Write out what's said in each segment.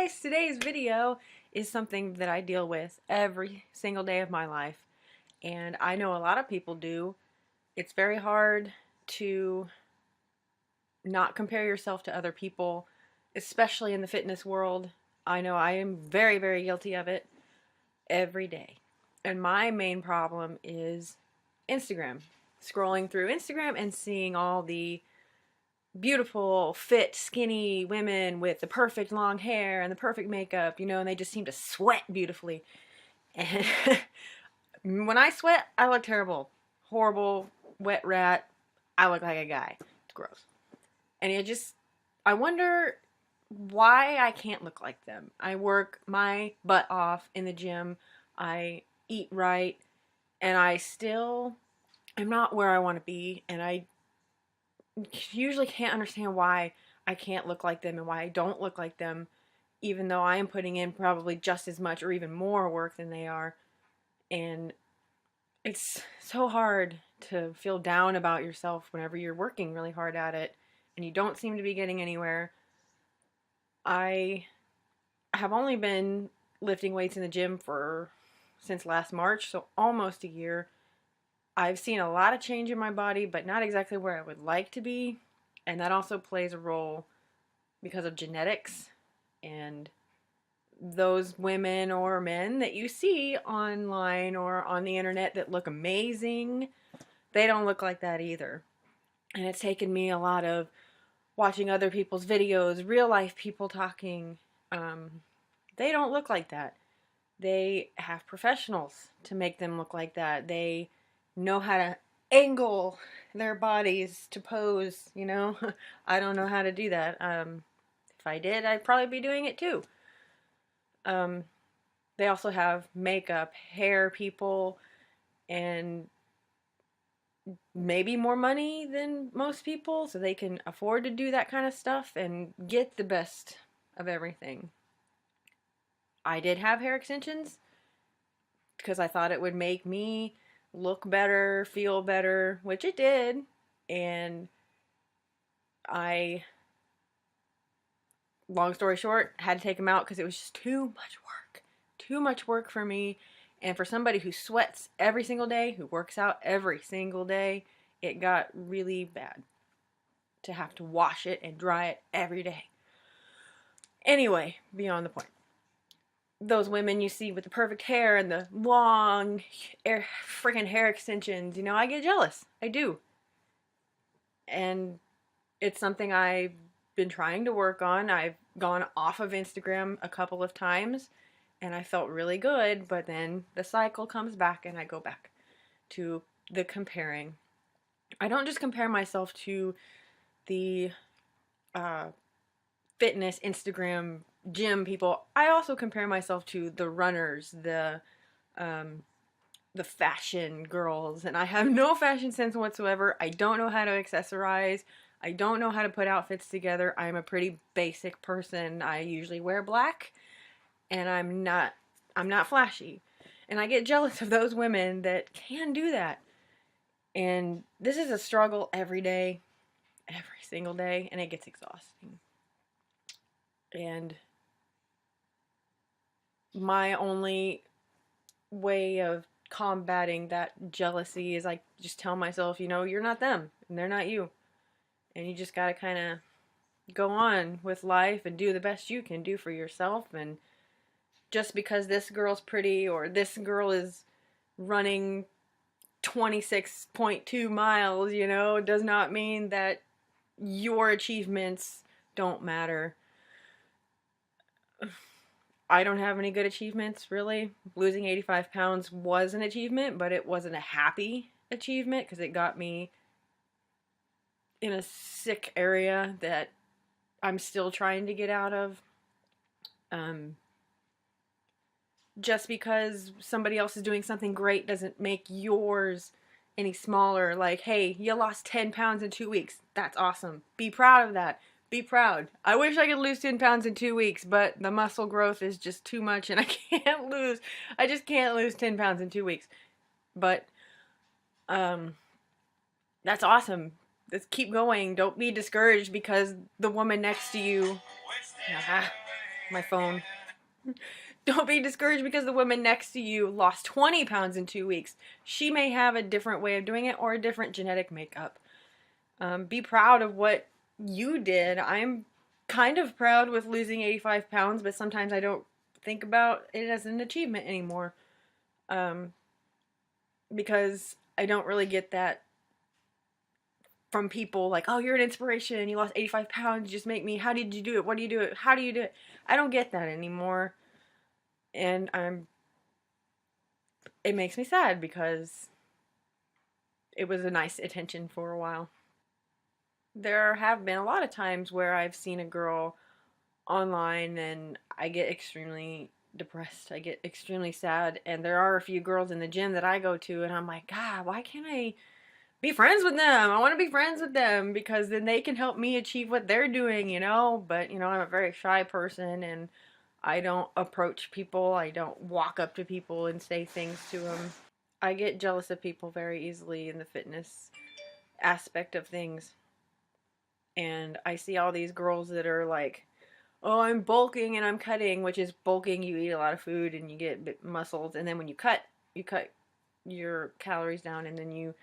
guys, today's video is something that I deal with every single day of my life, and I know a lot of people do. It's very hard to not compare yourself to other people, especially in the fitness world. I know I am very, very guilty of it every day. And my main problem is Instagram. Scrolling through Instagram and seeing all the beautiful, fit, skinny women with the perfect long hair and the perfect makeup, and they just seem to sweat beautifully. And when I sweat, I look terrible. Horrible, wet rat. I look like a guy. It's gross. And I wonder why I can't look like them. I work my butt off in the gym. I eat right. And I still am not where I want to be. And I usually can't understand why I can't look like them and why I don't look like them, even though I am putting in probably just as much or even more work than they are. And it's so hard to feel down about yourself whenever you're working really hard at it and you don't seem to be getting anywhere. I have only been lifting weights in the gym since last March, so almost a year. I've seen a lot of change in my body, but not exactly where I would like to be. And that also plays a role because of genetics, and those women or men that you see online or on the internet that look amazing, they don't look like that either. And it's taken me a lot of watching other people's videos, real life people talking. They don't look like that. They have professionals to make them look like that. They know how to angle their bodies to pose, I don't know how to do that. If I did, I'd probably be doing it too. They also have makeup, hair people, and maybe more money than most people, so they can afford to do that kind of stuff and get the best of everything. I did have hair extensions because I thought it would make me look better, feel better, which it did. And long story short, had to take them out because it was just too much work. Too much work for me. And for somebody who sweats every single day, who works out every single day, it got really bad to have to wash it and dry it every day. Anyway, beyond the point. Those women you see with the perfect hair and the long freaking hair extensions, I get jealous. I do. And it's something I've been trying to work on. I've gone off of Instagram a couple of times and I felt really good, but then the cycle comes back and I go back to the comparing. I don't just compare myself to the fitness Instagram gym people. I also compare myself to the runners, the fashion girls, and I have no fashion sense whatsoever. I don't know how to accessorize. I don't know how to put outfits together. I'm a pretty basic person. I usually wear black, and I'm not flashy. And I get jealous of those women that can do that. And this is a struggle every day, every single day, and it gets exhausting. And my only way of combating that jealousy is I just tell myself, you're not them and they're not you. And you just got to kind of go on with life and do the best you can do for yourself. And just because this girl's pretty or this girl is running 26.2 miles, does not mean that your achievements don't matter. I don't have any good achievements, really. Losing 85 pounds was an achievement, but it wasn't a happy achievement because it got me in a sick area that I'm still trying to get out of. Just because somebody else is doing something great doesn't make yours any smaller. Like, hey, you lost 10 pounds in 2 weeks. That's awesome. Be proud of that. Be proud. I wish I could lose 10 pounds in 2 weeks, but the muscle growth is just too much and I just can't lose 10 pounds in 2 weeks. But, that's awesome. Let's keep going. Don't be discouraged because the woman next to you, My phone. Don't be discouraged because the woman next to you lost 20 pounds in 2 weeks. She may have a different way of doing it or a different genetic makeup. Be proud of what you did. I'm kind of proud with losing 85 pounds, but sometimes I don't think about it as an achievement anymore. Um, because I don't really get that from people like, oh, you're an inspiration. You lost 85 pounds. You just make me. How did you do it? What do you do it? How do you do it? I don't get that anymore. And it makes me sad because it was a nice attention for a while. There have been a lot of times where I've seen a girl online and I get extremely depressed. I get extremely sad. And there are a few girls in the gym that I go to and I'm like, God, why can't I be friends with them? I want to be friends with them because then they can help me achieve what they're doing, you know? But, you know, I'm a very shy person and I don't approach people. I don't walk up to people and say things to them. I get jealous of people very easily in the fitness aspect of things. And I see all these girls that are like, oh, I'm bulking and I'm cutting, which is bulking. You eat a lot of food and you get muscles. And then when you cut your calories down and then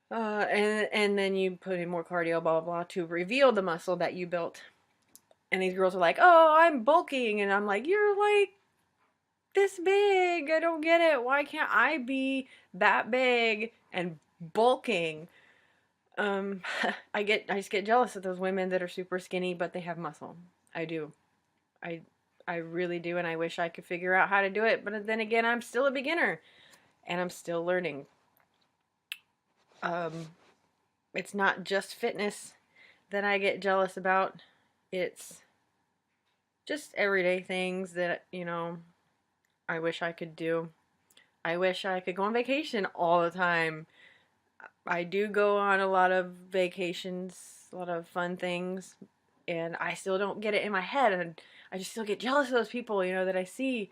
and then you put in more cardio, blah, blah, blah, to reveal the muscle that you built. And these girls are like, oh, I'm bulking. And I'm like, you're like this big. I don't get it. Why can't I be that big and bulking? I just get jealous of those women that are super skinny, but they have muscle. I do. I, I really do. And I wish I could figure out how to do it. But then again, I'm still a beginner and I'm still learning. Um, it's not just fitness that I get jealous about. It's just everyday things that, you know, I wish I could do. I wish I could go on vacation all the time. I do go on a lot of vacations, a lot of fun things, and I still don't get it in my head. And I just still get jealous of those people, you know, that I see.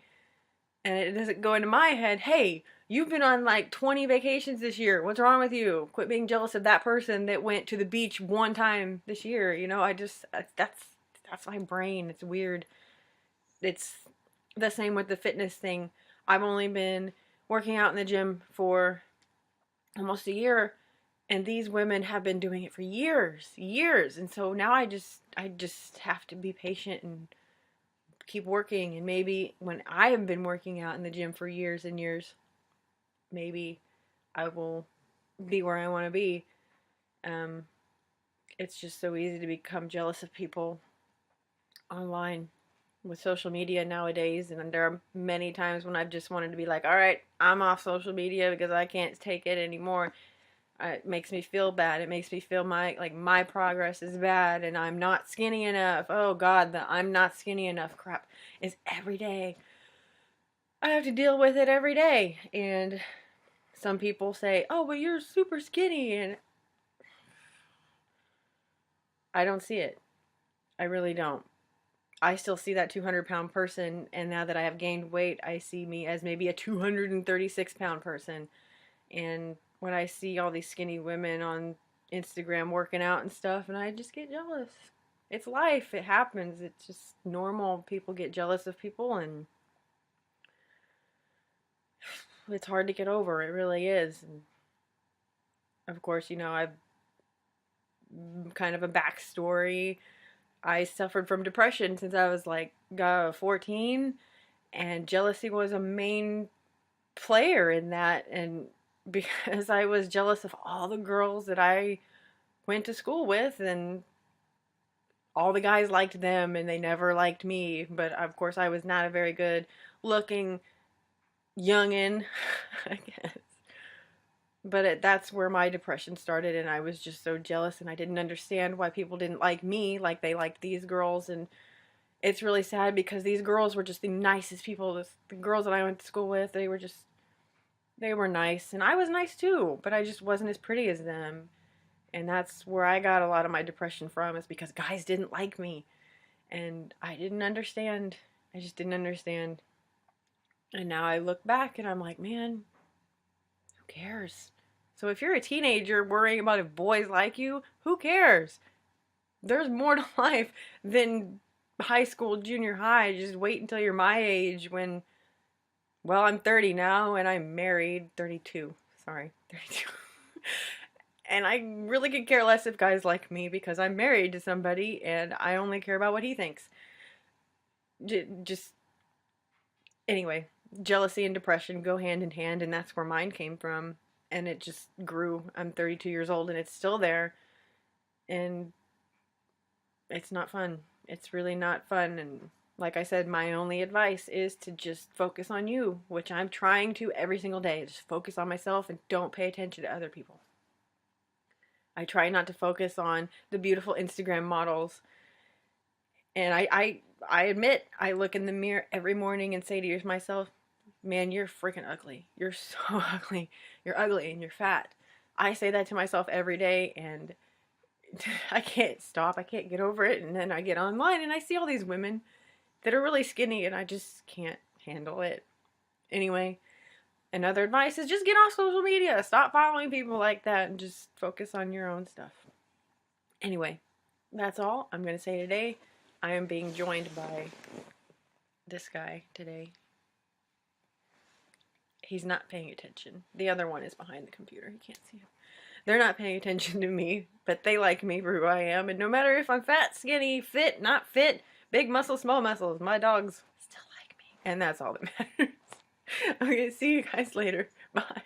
And it doesn't go into my head, hey, you've been on like 20 vacations this year. What's wrong with you? Quit being jealous of that person that went to the beach one time this year. You know, that's my brain. It's weird. It's the same with the fitness thing. I've only been working out in the gym for almost a year, and these women have been doing it for years. And so now I just have to be patient and keep working. And maybe when I have been working out in the gym for years and years, maybe I will be where I want to be. Um, it's just so easy to become jealous of people online with social media nowadays. And there are many times when I've just wanted to be like, all right, I'm off social media because I can't take it anymore. It makes me feel bad. It makes me feel my progress is bad and I'm not skinny enough. Oh God, the I'm not skinny enough crap is every day. I have to deal with it every day. And some people say, oh, but you're super skinny. And I don't see it. I really don't. I still see that 200-pound person. And now that I have gained weight, I see me as maybe a 236-pound person. And when I see all these skinny women on Instagram working out and stuff, and I just get jealous. It's life. It happens. It's just normal. People get jealous of people, and it's hard to get over. It really is. And of course, you know, I've kind of a backstory. I suffered from depression since I was like 14, and jealousy was a main player in that. And because I was jealous of all the girls that I went to school with, and all the guys liked them and they never liked me. But of course, I was not a very good looking youngin, I guess. But that's where my depression started, and I was just so jealous, and I didn't understand why people didn't like me like they liked these girls. And it's really sad because these girls were just the nicest people. The girls that I went to school with, they were nice, and I was nice too, but I just wasn't as pretty as them. And that's where I got a lot of my depression from, is because guys didn't like me. And I didn't understand. I just didn't understand. And now I look back and I'm like, man, who cares? So if you're a teenager worrying about if boys like you, who cares? There's more to life than high school, junior high. Just wait until you're my age when, well, I'm 30 now and I'm married. 32. Sorry, 32. And I really could care less if guys like me because I'm married to somebody and I only care about what he thinks. Just, anyway, jealousy and depression go hand in hand, and that's where mine came from. And it just grew. I'm 32 years old and it's still there. And it's not fun. It's really not fun. And like I said, my only advice is to just focus on you, which I'm trying to every single day. Just focus on myself and don't pay attention to other people. I try not to focus on the beautiful Instagram models. And I admit, I look in the mirror every morning and say to myself, man, you're freaking ugly. You're so ugly. You're ugly and you're fat. I say that to myself every day, and I can't stop. I can't get over it. And then I get online and I see all these women that are really skinny and I just can't handle it. Anyway, another advice is just get off social media. Stop following people like that and just focus on your own stuff. Anyway, that's all I'm going to say today. I am being joined by this guy today. He's not paying attention. The other one is behind the computer. He can't see him. They're not paying attention to me, but they like me for who I am. And no matter if I'm fat, skinny, fit, not fit, big muscles, small muscles, my dogs still like me. And that's all that matters. Okay, see you guys later. Bye.